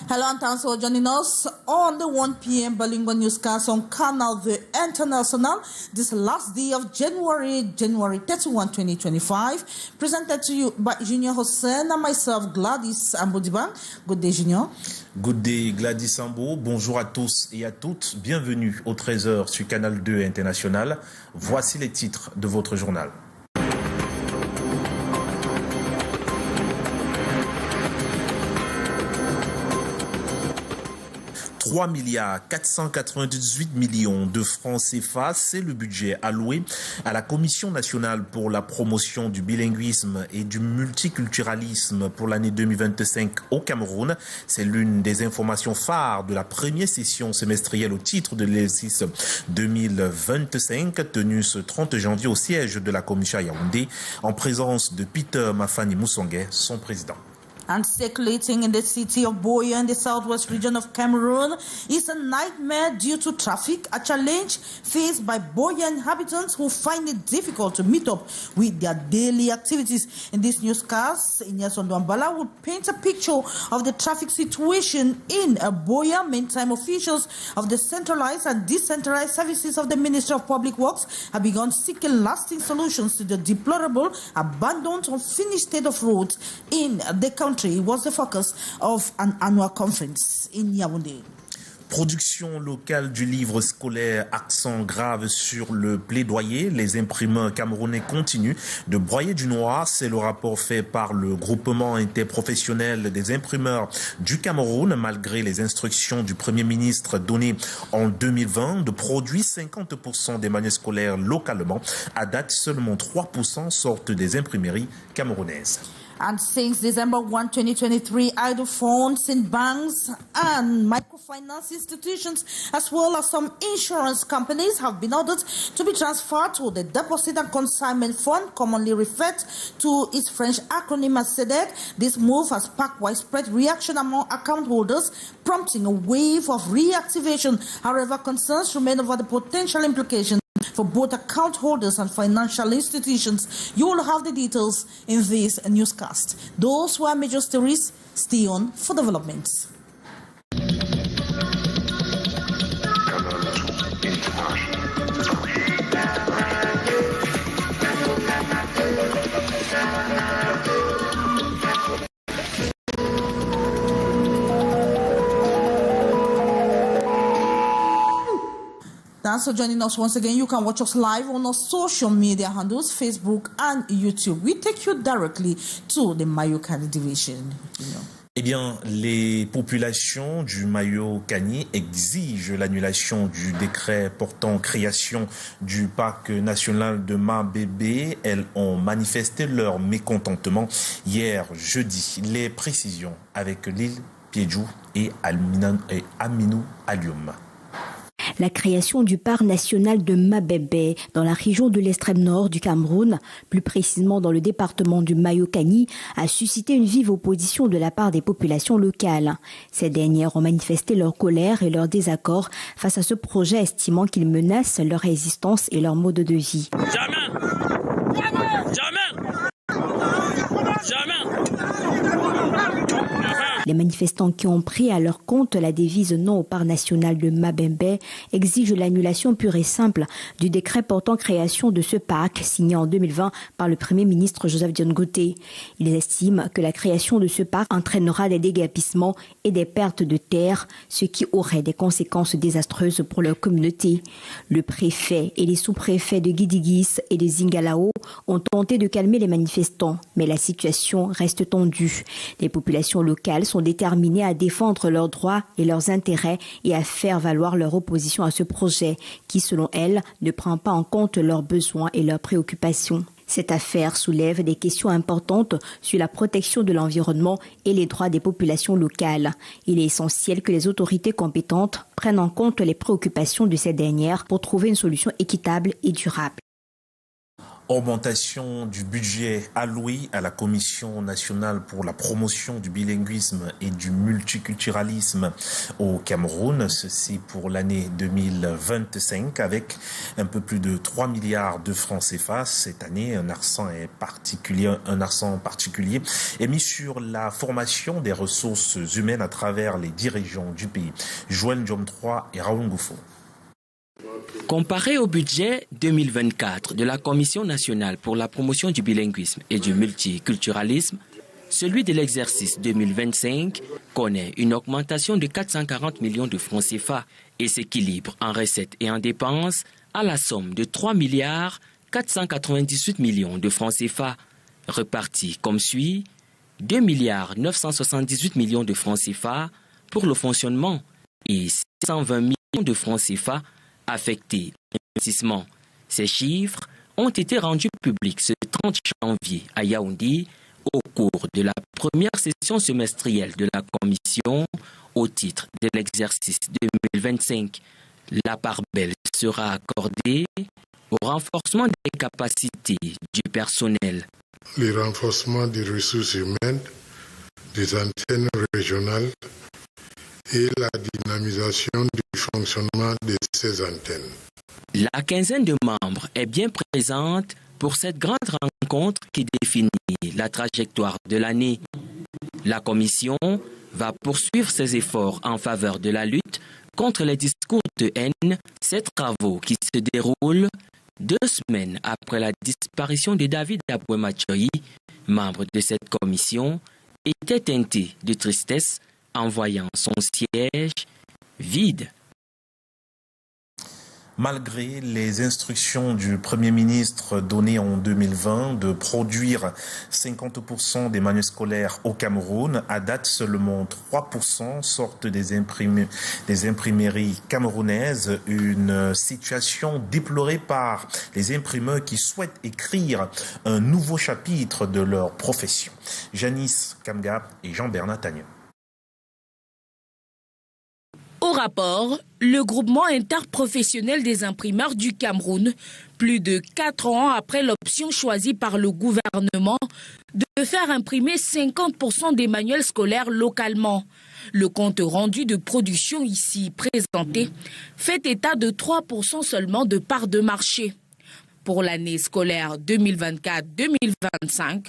Hello and thanks for joining us on the 1 p.m. bilingual newscast on Canal International this last day of January 31, 2025. Presented to you by Junior Hossein and myself, Gladys Ambodiban. Good day, Junior. Good day, Gladys Ambo. Bonjour à tous et à toutes. Bienvenue au 13h sur Canal 2 International. Voici les titres de votre journal. 3 milliards 498 millions de francs CFA, c'est le budget alloué à la Commission nationale pour la promotion du bilinguisme et du multiculturalisme pour l'année 2025 au Cameroun. C'est l'une des informations phares de la première session semestrielle au titre de l'exercice 2025 tenue ce 30 janvier au siège de la Commission à Yaounde en présence de Peter Mafani Moussongué, son président. And circulating in the city of Buea in the southwest region of Cameroon is a nightmare due to traffic, a challenge faced by Buea inhabitants who find it difficult to meet up with their daily activities. In this newscast, Inyas Ondwambala will paint a picture of the traffic situation in Buea. Meantime, officials of the centralized and decentralized services of the Ministry of Public Works have begun seeking lasting solutions to the deplorable, abandoned, unfinished state of roads in the country. Was the focus of an annual conference in Yaounde. Production locale du livre scolaire, accent grave sur le plaidoyer. Les imprimeurs camerounais continuent de broyer du noir. C'est le rapport fait par le groupement interprofessionnel des imprimeurs du Cameroun. Malgré les instructions du Premier ministre données en 2020 de produire 50% des manuels scolaires localement, à date seulement 3% sortent des imprimeries camerounaises. And since December 1, 2023, idle funds in banks and microfinance institutions, as well as some insurance companies, have been ordered to be transferred to the Deposit and Consignment Fund, commonly referred to its French acronym as SEDEC. This move has sparked widespread reaction among account holders, prompting a wave of reactivation. However, concerns remain over the potential implications for both account holders and financial institutions. You will have the details in this newscast. Those were major stories. Stay on for developments. Thanks for joining us once again. You can watch us live on our social media handles, Facebook and YouTube. We take you directly to the Mayokani division. Eh bien, les populations du Mayo-Kani exigent l'annulation du décret portant création du parc national de Mbed. Elles ont manifesté leur mécontentement hier jeudi. Les précisions avec Lille Piedjou et Aminou Alioum. La création du parc national de Mbed dans la région de l'extrême nord du Cameroun, plus précisément dans le département du Mayokani, a suscité une vive opposition de la part des populations locales. Ces dernières ont manifesté leur colère et leur désaccord face à ce projet, estimant qu'il menace leur existence et leur mode de vie. Jamais! Les manifestants qui ont pris à leur compte la devise non au parc national de Mbed exigent l'annulation pure et simple du décret portant création de ce parc signé en 2020 par le Premier ministre Joseph Dion-Goté. Ils estiment que la création de ce parc entraînera des déguerpissements et des pertes de terres, ce qui aurait des conséquences désastreuses pour leur communauté. Le préfet et les sous-préfets de Guidigis et de Zingalao ont tenté de calmer les manifestants, mais la situation reste tendue. Les populations locales sont déterminés à défendre leurs droits et leurs intérêts et à faire valoir leur opposition à ce projet qui, selon elles, ne prend pas en compte leurs besoins et leurs préoccupations. Cette affaire soulève des questions importantes sur la protection de l'environnement et les droits des populations locales. Il est essentiel que les autorités compétentes prennent en compte les préoccupations de ces dernières pour trouver une solution équitable et durable. Augmentation du budget alloué à la Commission nationale pour la promotion du bilinguisme et du multiculturalisme au Cameroun. Ceci pour l'année 2025 avec un peu plus de 3 milliards de francs CFA. Cette année, un accent particulier est mis sur la formation des ressources humaines à travers les 10 régions du pays. Joël Njom 3 et Raoul Ngoufo. Comparé au budget 2024 de la Commission nationale pour la promotion du bilinguisme et du multiculturalisme, celui de l'exercice 2025 connaît une augmentation de 440 millions de francs CFA et s'équilibre en recettes et en dépenses à la somme de 3 milliards 498 millions de francs CFA, repartis comme suit: 2 milliards 978 millions de francs CFA pour le fonctionnement et 620 millions de francs CFA affectés à l'investissement. Ces chiffres ont été rendus publics ce 30 janvier à Yaounde au cours de la première session semestrielle de la Commission au titre de l'exercice 2025. La part belle sera accordée au renforcement des capacités du personnel. Le renforcement des ressources humaines, des antennes régionales et la dynamisation du fonctionnement de ces antennes. La quinzaine de membres est bien présente pour cette grande rencontre qui définit la trajectoire de l'année. La Commission va poursuivre ses efforts en faveur de la lutte contre les discours de haine. Ces travaux qui se déroulent 2 semaines après la disparition de David Buea, membre de cette commission, étaient teintés de tristesse en voyant son siège vide. Malgré les instructions du Premier ministre données en 2020 de produire 50% des manuels scolaires au Cameroun, à date seulement 3% sortent des imprimeries camerounaises, une situation déplorée par les imprimeurs qui souhaitent écrire un nouveau chapitre de leur profession. Janice Kamga et Jean-Bernard Tagnon. Au rapport, le groupement interprofessionnel des imprimeurs du Cameroun, plus de 4 ans après l'option choisie par le gouvernement de faire imprimer 50% des manuels scolaires localement. Le compte rendu de production ici présenté fait état de 3% seulement de part de marché. Pour l'année scolaire 2024-2025,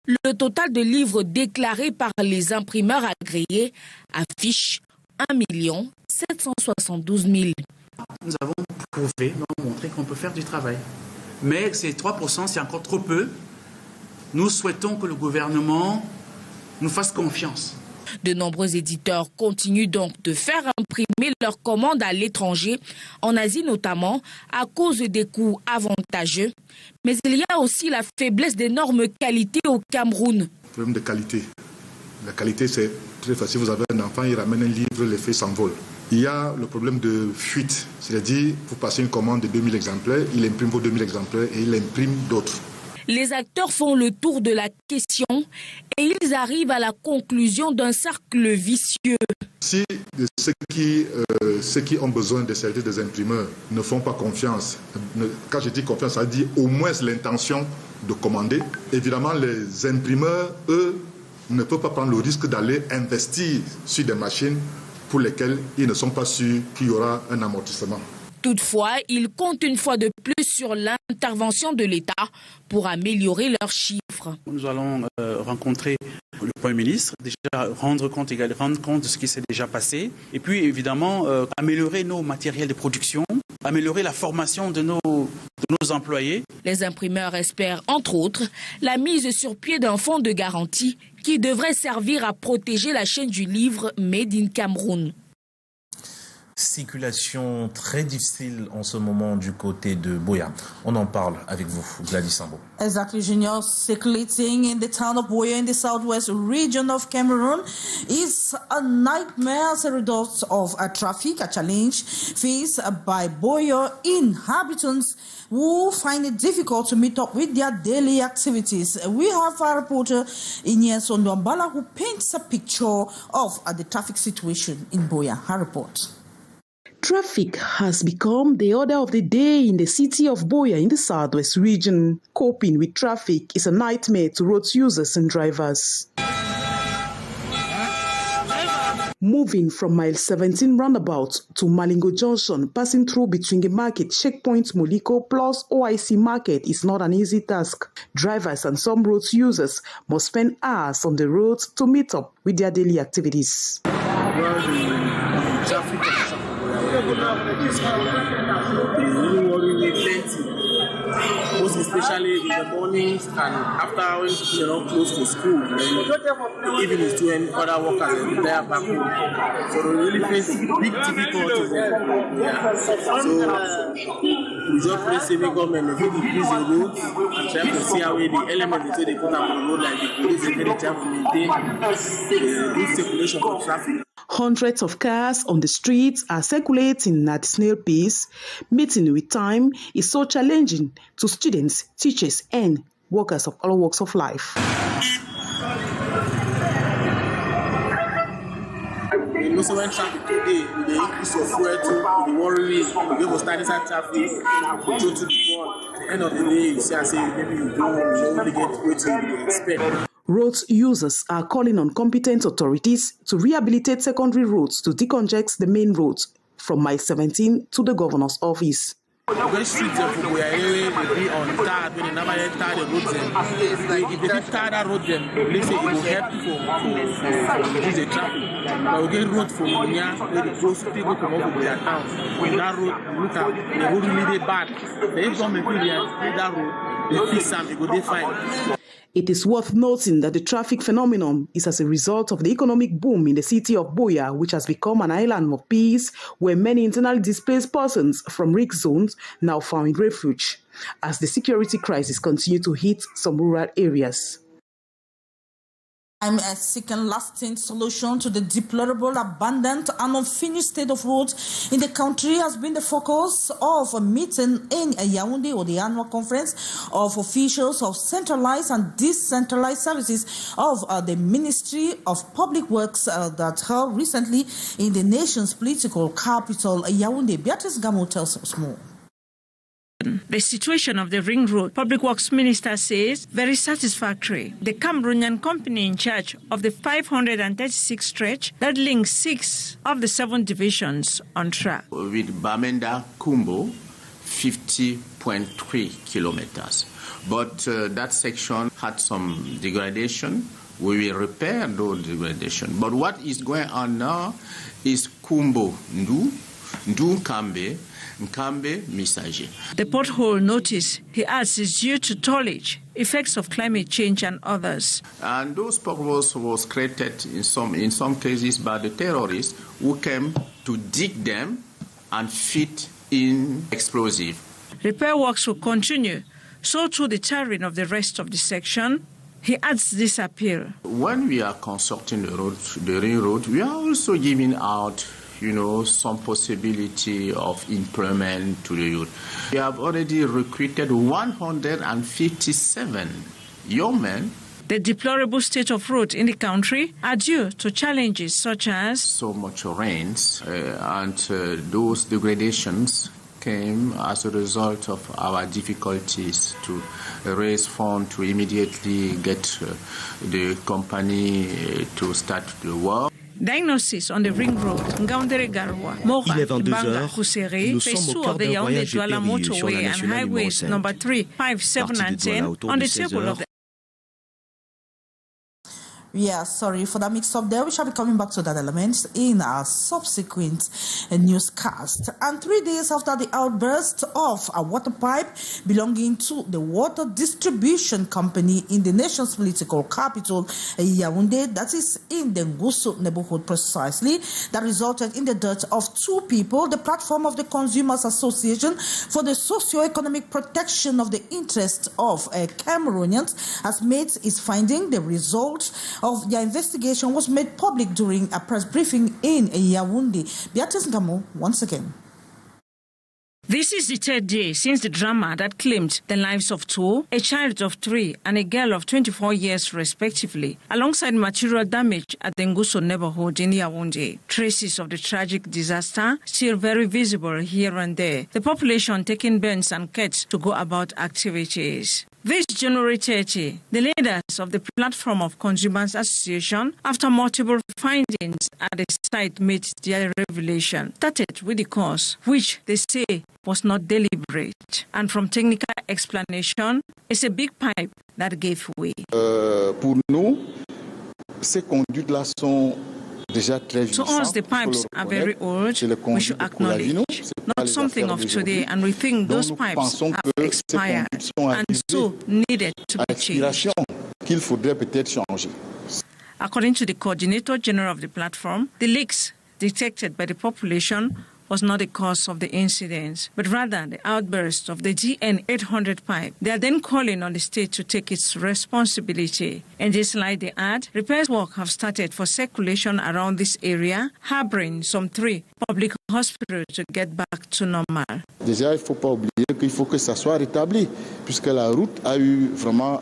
le total de livres déclarés par les imprimeurs agréés affiche 1 772 000. Nous avons prouvé, nous avons montré qu'on peut faire du travail. Mais ces 3%, c'est encore trop peu. Nous souhaitons que le gouvernement nous fasse confiance. De nombreux éditeurs continuent donc de faire imprimer leurs commandes à l'étranger, en Asie notamment, à cause des coûts avantageux. Mais il y a aussi la faiblesse des normes qualité au Cameroun. Problème de qualité. La qualité, c'est très facile. Vous avez un enfant, il ramène un livre, l'effet s'envole. Il y a le problème de fuite. C'est-à-dire, vous passez une commande de 2000 exemplaires, il imprime vos 2000 exemplaires et il imprime d'autres. Les acteurs font le tour de la question et ils arrivent à la conclusion d'un cercle vicieux. Si ceux qui ont besoin des services des imprimeurs ne font pas confiance, quand je dis confiance, ça dit au moins l'intention de commander. Évidemment, les imprimeurs, eux, ne peuvent pas prendre le risque d'aller investir sur des machines pour lesquelles ils ne sont pas sûrs qu'il y aura un amortissement. Toutefois, ils comptent une fois de plus sur l'intervention de l'État pour améliorer leurs chiffres. Nous allons rencontrer le Premier ministre, déjà rendre compte de ce qui s'est déjà passé, et puis évidemment améliorer nos matériels de production, améliorer la formation de nos employés. Les imprimeurs espèrent, entre autres, la mise sur pied d'un fonds de garantie qui devrait servir à protéger la chaîne du livre Made in Cameroun. Circulation très difficile en ce moment du côté de Buea. On en parle avec vous, Gladys Sambo. Exactly, Junior. Circulating in the town of Buea in the southwest region of Cameroon is a nightmare as a result of a traffic challenge faced by Buea inhabitants who find it difficult to meet up with their daily activities. We have our reporter Ines Ondwambala who paints a picture of the traffic situation in Buea. Her report. Traffic has become the order of the day in the city of Buea in the southwest region. Coping with traffic is a nightmare to road users and drivers. Moving from mile 17 roundabout to Malingo Junction, passing through between the market, checkpoint Moliko plus OIC market is not an easy task. Drivers and some road users must spend hours on the roads to meet up with their daily activities. Well, the traffic is really worrying me plenty. Most especially in the mornings and after when people are not close to school, and even is doing other work as a retire back home. So they really face big difficulties. So we just pray saving government to increase the roads and try to see how the elements they put on the road, like the police, they try to maintain the good circulation of traffic. Hundreds of cars on the streets are circulating at snail pace. Meeting with time is so challenging to students, teachers, and workers of all walks of life. Also, when traffic today, with the increase of fuel to the worry, we will start inside traffic, go to the board. At the end of the day, you see, I say, maybe you don't really get what you expect. Road users are calling on competent authorities to rehabilitate secondary roads to decongest the main roads from mile 17 to the governor's office. When streets of Buea they be on tar, when they never tar the roads, if they did tar that road, then let's say it will help to reduce the traffic. But we get road from Buea, where the close people come up with their towns. That road, look at the road really bad. The government will that road, they fix them, they go they fine. It is worth noting that the traffic phenomenon is as a result of the economic boom in the city of Buea, which has become an island of peace where many internally displaced persons from risk zones now find refuge, as the security crisis continues to hit some rural areas. I'm seeking lasting solution to the deplorable, abandoned and unfinished state of roads in the country has been the focus of a meeting in Yaounde, or the annual conference of officials of centralized and decentralized services of the Ministry of Public Works that held recently in the nation's political capital, Yaounde. Beatrice Gamo tells us more. The situation of the Ring Road, Public Works Minister says, very satisfactory. The Cameroonian company in charge of the 536 stretch that links 6 of the 7 divisions on track. With Bamenda Kumbo, 50.3 kilometers. But that section had some degradation. We will repair those degradation. But what is going on now is Kumbo Ndu Kambe, Nkambe Misaje. The pothole notice, he adds, is due to tonnage, effects of climate change and others. And those potholes was created in some cases by the terrorists who came to dig them and fit in explosive. Repair works will continue, so too the tarring of the rest of the section. He adds this appeal. When we are constructing the Ring Road, we are also giving out some possibility of employment to the youth. We have already recruited 157 young men. The deplorable state of roads in the country are due to challenges such as so much rains and those degradations came as a result of our difficulties to raise funds to immediately get the company to start the work. Diagnosis on the Ring Road, Ngaoundere Garwa, Mora, Banga, Kusere, phase 2 of the Yaounde Douala motorway and highways number 3, 5, 7 and 10 on the table of the... Yeah, sorry for that mix-up there. We shall be coming back to that element in our subsequent newscast. And 3 days after the outburst of a water pipe belonging to the water distribution company in the nation's political capital, Yaounde, that is in the Ngusu neighborhood precisely, that resulted in the death of 2 people, the platform of the Consumers Association for the socio-economic protection of the interests of Cameroonians has made its finding. The result of their investigation was made public during a press briefing in Yaounde. Beatrice Gamo, once again. This is the third day since the drama that claimed the lives of two, a child of 3 and a girl of 24 years respectively, alongside material damage at the Nguso neighborhood in Yaounde. Traces of the tragic disaster still very visible here and there, the population taking burns and cuts to go about activities. This January 30, the leaders of the Platform of Consumers Association, after multiple findings at the site made their revelation, started with the cause, which they say was not deliberate. And from technical explanation, it's a big pipe that gave way. Pour nous, ces conduites-là sont déjà très to us, the pipes are very old, we should acknowledge, not something of today, and we think those pipes have expired and so needed to be changed. According to the Coordinator General of the platform, the leaks detected by the population was not the cause of the incident, but rather the outburst of the GN 800 pipe. They are then calling on the state to take its responsibility. In this light, they add, repairs work have started for circulation around this area, harboring some 3 public hospitals to get back to normal. Déjà, il ne faut pas oublier qu'il faut que ça soit rétabli, puisque la route a eu vraiment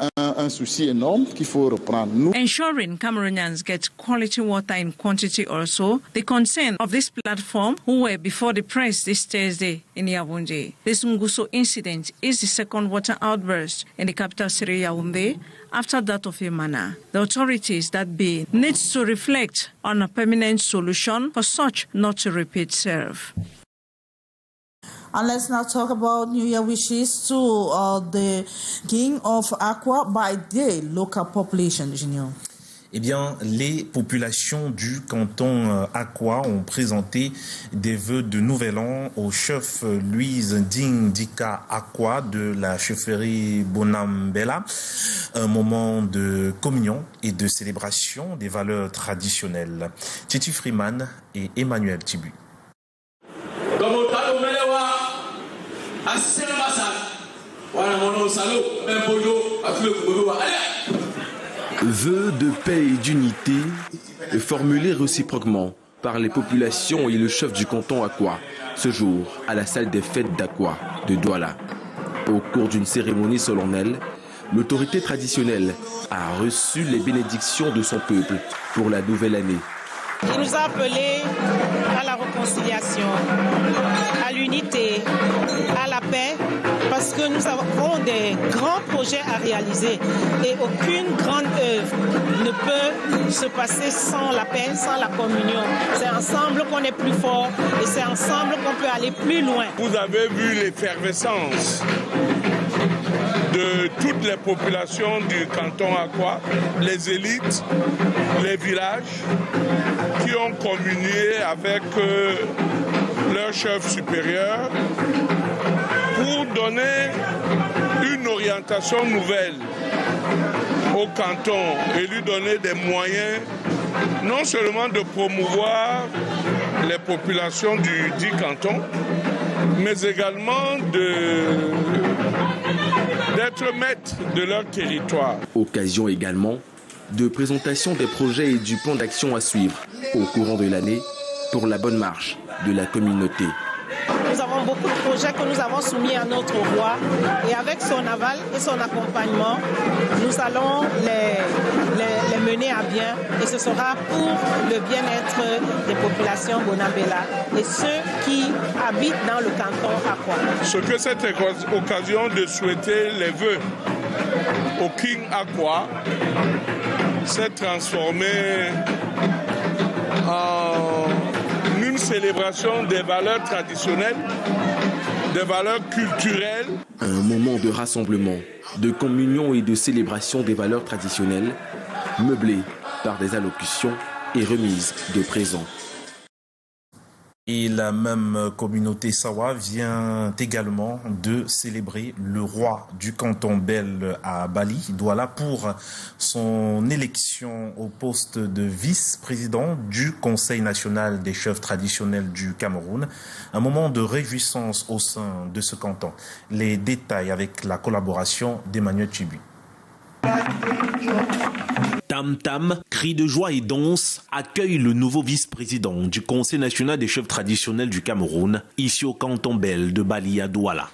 un souci énorme qu'il faut reprendre. Ensuring Cameroonians get quality water in quantity also, the concern of this platform, who were before the press this Thursday in Yaounde. This Nguso incident is the second water outburst in the capital city Yaounde after that of Imana. The authorities that be needs to reflect on a permanent solution for such not to repeat itself. And let's now talk about New Year wishes to the King of Akwa by the local population, Junior. Eh bien, les populations du canton Akwa ont présenté des vœux de nouvel an au chef Louise Dika Akwa de la chefferie Bonambela. Un moment de communion et de célébration des valeurs traditionnelles. Titi Freeman et Emmanuel Tibu. Vœux de paix et d'unité formulés réciproquement par les populations et le chef du canton Akwa ce jour à la salle des fêtes d'Akwa de Douala. Au cours d'une cérémonie solennelle, l'autorité traditionnelle a reçu les bénédictions de son peuple pour la nouvelle année. Il nous a appelés à la réconciliation, à l'unité, à la paix, parce que nous avons des grands projets à réaliser et aucune grande œuvre ne peut se passer sans la paix, sans la communion. C'est ensemble qu'on est plus fort et c'est ensemble qu'on peut aller plus loin. Vous avez vu l'effervescence de toutes les populations du canton Akwa, les élites, les villages qui ont communié avec leur chef supérieur pour donner une orientation nouvelle au canton et lui donner des moyens non seulement de promouvoir les populations du dit canton, mais également d'être maîtres de leur territoire. Occasion également de présentation des projets et du plan d'action à suivre au courant de l'année pour la bonne marche de la communauté. Nous avons beaucoup de projets que nous avons soumis à notre roi et avec son aval et son accompagnement, nous allons les mener à bien et ce sera pour le bien-être des populations Bonambela et ceux qui habitent dans le canton Akwa. Ce que cette occasion de souhaiter les vœux au King Akwa s'est transformé en une célébration des valeurs traditionnelles, des valeurs culturelles. Un moment de rassemblement, de communion et de célébration des valeurs traditionnelles, meublé par des allocutions et remises de présents. Et la même communauté Sawa vient également de célébrer le roi du canton Bel à Bali, Douala, pour son élection au poste de vice-président du Conseil national des chefs traditionnels du Cameroun. Un moment de réjouissance au sein de ce canton. Les détails avec la collaboration d'Emmanuel Tibu. Tam-tam, cris de joie et danse accueillent le nouveau vice-président du Conseil national des chefs traditionnels du Cameroun, ici au canton Bel de Bali à Douala.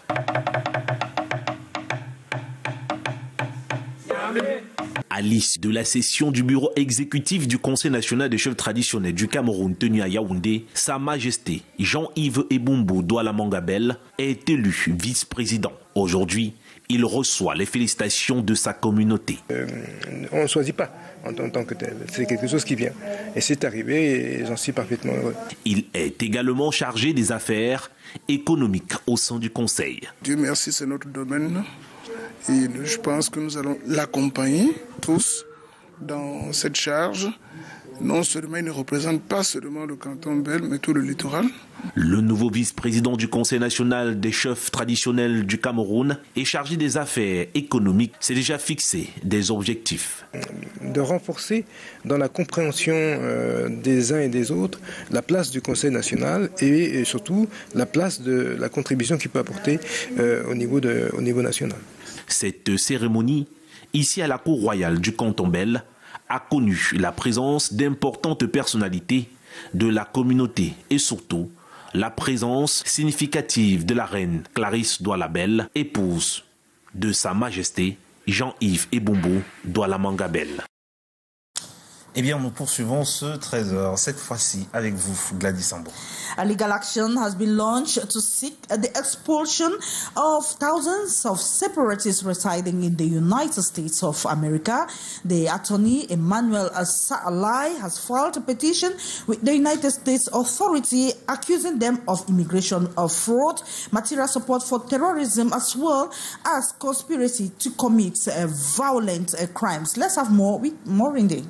À l'issue de la session du bureau exécutif du Conseil national des chefs traditionnels du Cameroun tenu à Yaounde, Sa Majesté Jean-Yves Ebumbu Douala Mangabel est élu vice-président. Aujourd'hui, il reçoit les félicitations de sa communauté. On ne choisit pas en tant que tel, c'est quelque chose qui vient. Et c'est arrivé et j'en suis parfaitement heureux. Il est également chargé des affaires économiques au sein du Conseil. Dieu merci, c'est notre domaine. Et je pense que nous allons l'accompagner tous dans cette charge. Non seulement il ne représente pas seulement le canton Bel, mais tout le littoral. Le nouveau vice-président du Conseil national des chefs traditionnels du Cameroun est chargé des affaires économiques. C'est déjà fixé des objectifs. De renforcer dans la compréhension des uns et des autres la place du Conseil national et surtout la place de la contribution qu'il peut apporter au niveau national. Cette cérémonie, ici à la cour royale du canton Bel, a connu la présence d'importantes personnalités de la communauté et surtout la présence significative de la reine Clarisse Douala Bel, épouse de Sa Majesté Jean-Yves Ebumbu Douala Mangabel. Eh bien, nous poursuivons ce 13h, cette fois-ci avec vous, Gladys Sambo. A legal action has been launched to seek the expulsion of thousands of separatists residing in the United States of America. The attorney, Emmanuel Salai, has filed a petition with the United States Authority accusing them of immigration fraud, material support for terrorism, as well as conspiracy to commit violent crimes. Let's have more with Morindi.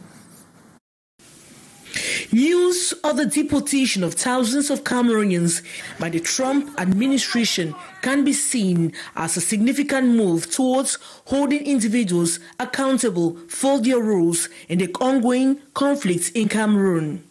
News of the deportation of thousands of Cameroonians by the Trump administration can be seen as a significant move towards holding individuals accountable for their roles in the ongoing conflicts in Cameroon.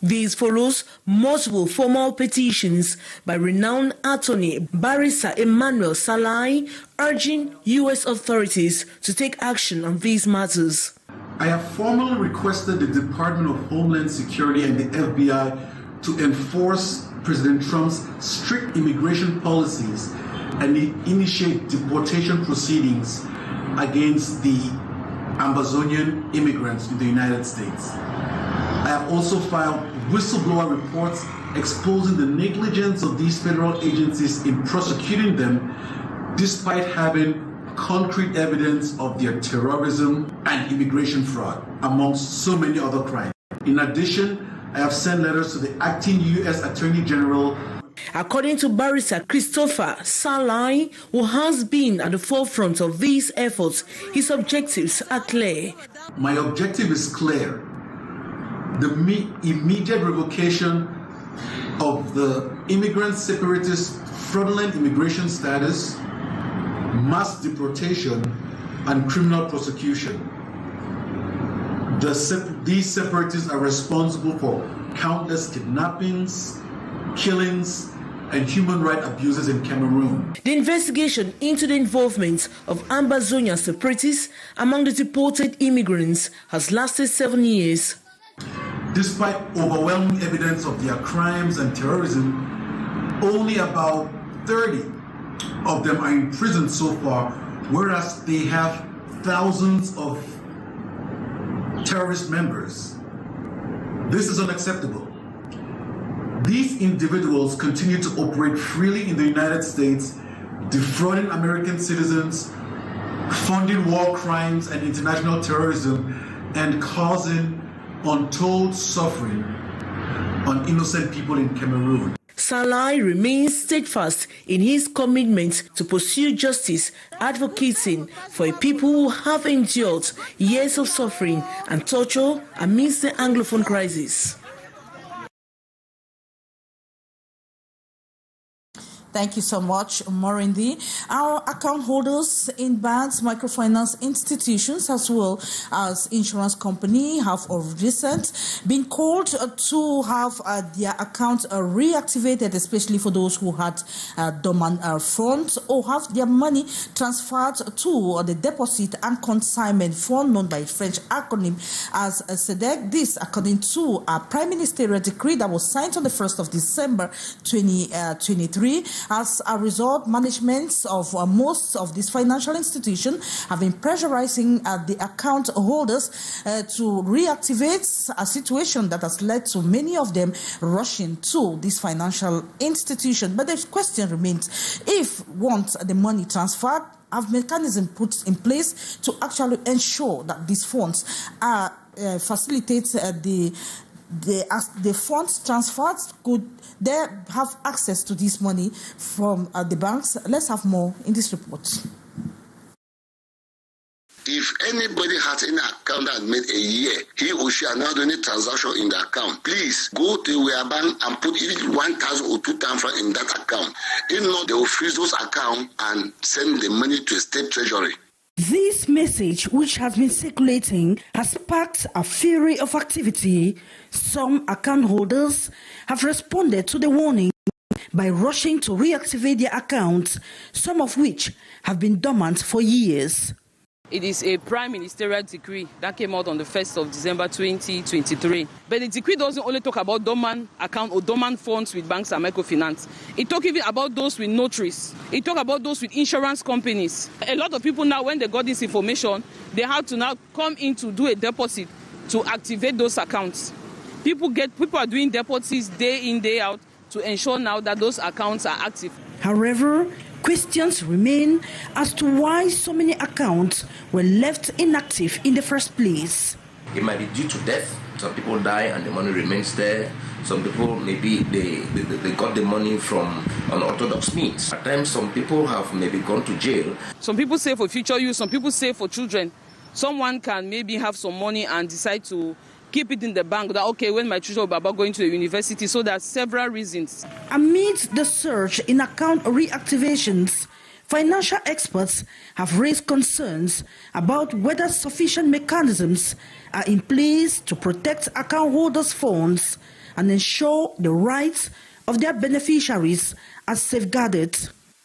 This follows multiple formal petitions by renowned attorney Barrister Emmanuel Salai urging U.S. authorities to take action on these matters. I have formally requested the Department of Homeland Security and the FBI to enforce President Trump's strict immigration policies and initiate deportation proceedings against the Amazonian immigrants in the United States. I have also filed whistleblower reports exposing the negligence of these federal agencies in prosecuting them despite having concrete evidence of their terrorism and immigration fraud, amongst so many other crimes. In addition, I have sent letters to the acting U.S. Attorney General. According to Barrister Christopher Salai, who has been at the forefront of these efforts, his objectives are clear. My objective is clear. The immediate revocation of the immigrant separatist fraudulent immigration status, mass deportation, and criminal prosecution. These separatists are responsible for countless kidnappings, killings, and human rights abuses in Cameroon. The investigation into the involvement of Ambazonian separatists among the deported immigrants has lasted 7 years. Despite overwhelming evidence of their crimes and terrorism, only about 30 of them are in prison so far, whereas they have thousands of terrorist members. This is unacceptable. These individuals continue to operate freely in the United States, defrauding American citizens, funding war crimes and international terrorism, and causing untold suffering on innocent people in Cameroon. Salai remains steadfast in his commitment to pursue justice, advocating for a people who have endured years of suffering and torture amidst the Anglophone crisis. Thank you so much, Morindi. Our account holders in banks, microfinance institutions, as well as insurance company have of recent been called to have their accounts reactivated, especially for those who had dormant funds or have their money transferred to the deposit and consignment fund, known by French acronym as SEDEC. This, according to a prime ministerial decree that was signed on the 1st of December 2023. As a result, managements of most of these financial institutions have been pressurizing the account holders to reactivate a situation that has led to many of them rushing to this financial institution. But the question remains, if once the money transferred, have mechanism put in place to actually ensure that these funds are facilitate the funds transferred, could they have access to this money from the banks? Let's have more in this report. If anybody has any account that made a year, he or she are not doing a transaction in the account, please go to your bank and put even 1,000 or 2,000 in that account. If not, they will freeze those accounts and send the money to a state treasury. This message, which has been circulating, has sparked a flurry of activity. Some account holders have responded to the warning by rushing to reactivate their accounts, some of which have been dormant for years. It is a prime ministerial decree that came out on the 1st of December 2023. But the decree doesn't only talk about dormant account or dormant funds with banks and microfinance. It talks even about those with notaries. It talks about those with insurance companies. A lot of people now, when they got this information, they have to now come in to do a deposit to activate those accounts. People are doing deposits day in, day out to ensure now that those accounts are active. However, questions remain as to why so many accounts were left inactive in the first place. It might be due to death. Some people die and the money remains there. Some people, maybe they got the money from unorthodox means. At times, some people have maybe gone to jail. Some people save for future use. Some people save for children. Someone can maybe have some money and decide to keep it in the bank, that okay, when my children are about going to a university. So there are several reasons. Amidst the surge in account reactivations, financial experts have raised concerns about whether sufficient mechanisms are in place to protect account holders' funds and ensure the rights of their beneficiaries are safeguarded.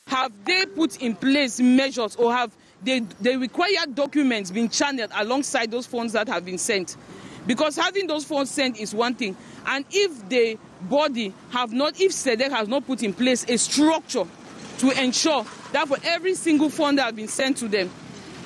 Have they put in place measures, or have the required documents been channeled alongside those funds that have been sent? Because having those funds sent is one thing, and if the body if SEDEC has not put in place a structure to ensure that for every single fund that has been sent to them,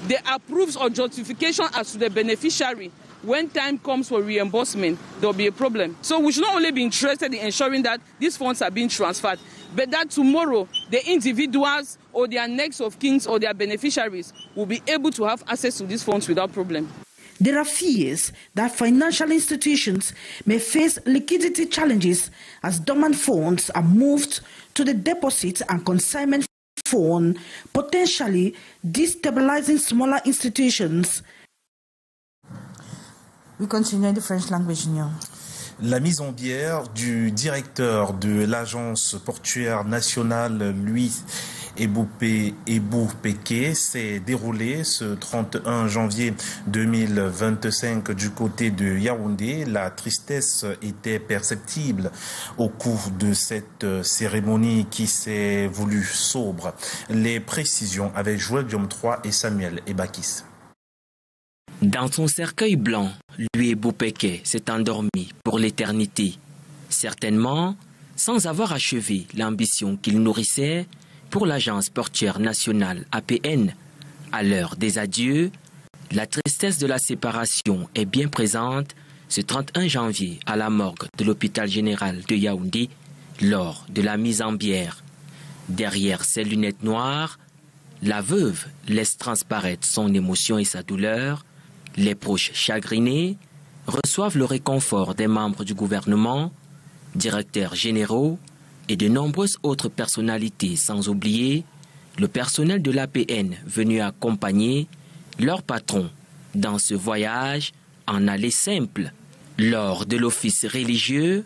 they approves or justification as to the beneficiary, when time comes for reimbursement, there will be a problem. So we should not only be interested in ensuring that these funds are being transferred, but that tomorrow the individuals or their next of kins or their beneficiaries will be able to have access to these funds without problem. There are fears that financial institutions may face liquidity challenges as dormant funds are moved to the deposit and consignment fund, potentially destabilizing smaller institutions. We continue in the French language now. La mise en bière du directeur de l'agence portuaire nationale, lui, Ebou-Peke, s'est déroulée ce 31 janvier 2025 du côté de Yaoundé. La tristesse était perceptible au cours de cette cérémonie qui s'est voulue sobre. Les précisions avec Joël Diom 3 et Samuel Ebakis. Dans son cercueil blanc, lui Ebou-Peke s'est endormi pour l'éternité, certainement sans avoir achevé l'ambition qu'il nourrissait pour l'agence portuaire nationale APN. À l'heure des adieux, la tristesse de la séparation est bien présente ce 31 janvier à la morgue de l'hôpital général de Yaoundé lors de la mise en bière. Derrière ses lunettes noires, la veuve laisse transparaître son émotion et sa douleur. Les proches chagrinés reçoivent le réconfort des membres du gouvernement, directeurs généraux et de nombreuses autres personnalités, sans oublier le personnel de l'APN venu accompagner leur patron dans ce voyage en aller simple. Lors de l'office religieux,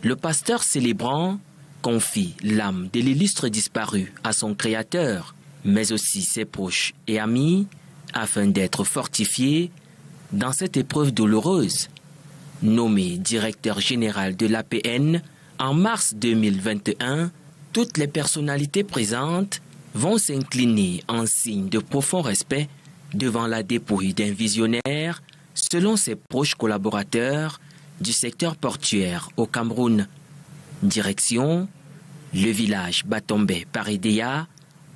le pasteur célébrant confie l'âme de l'illustre disparu à son créateur, mais aussi ses proches et amis, afin d'être fortifié dans cette épreuve douloureuse. Nommé directeur général de l'APN en mars 2021, toutes les personnalités présentes vont s'incliner en signe de profond respect devant la dépouille d'un visionnaire, selon ses proches collaborateurs du secteur portuaire au Cameroun. Direction, le village Batombe Paridea,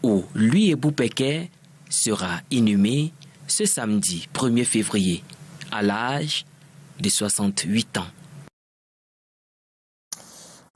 où lui et Boupeke sera inhumé ce samedi 1er février, à l'âge de 68 ans.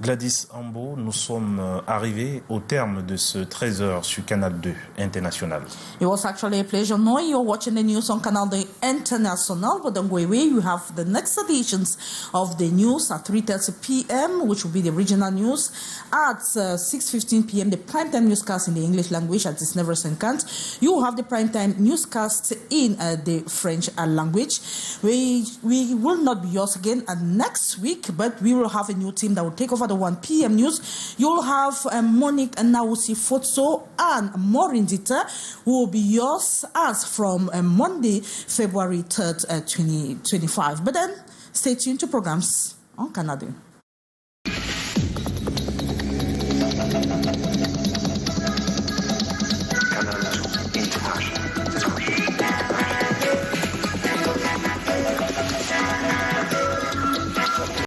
Gladys Ambo, nous sommes arrivés au terme de ce 13h sur Canal 2 International. It was actually a pleasure knowing you're watching the news on Canal 2 International. But don't go away, you have the next editions of the news at 3:30 p.m., which will be the regional news. At 6:15 p.m., the primetime newscast in the English language at 19:50. You have the primetime newscast in the French language. We will not be yours again next week, but we will have a new team that will take over the 1 p.m. news. You'll have Monique Nausi Fotso and Maureen Dieter, who will be yours as from Monday, February 3rd, 2025. But then, stay tuned to programs on Canada.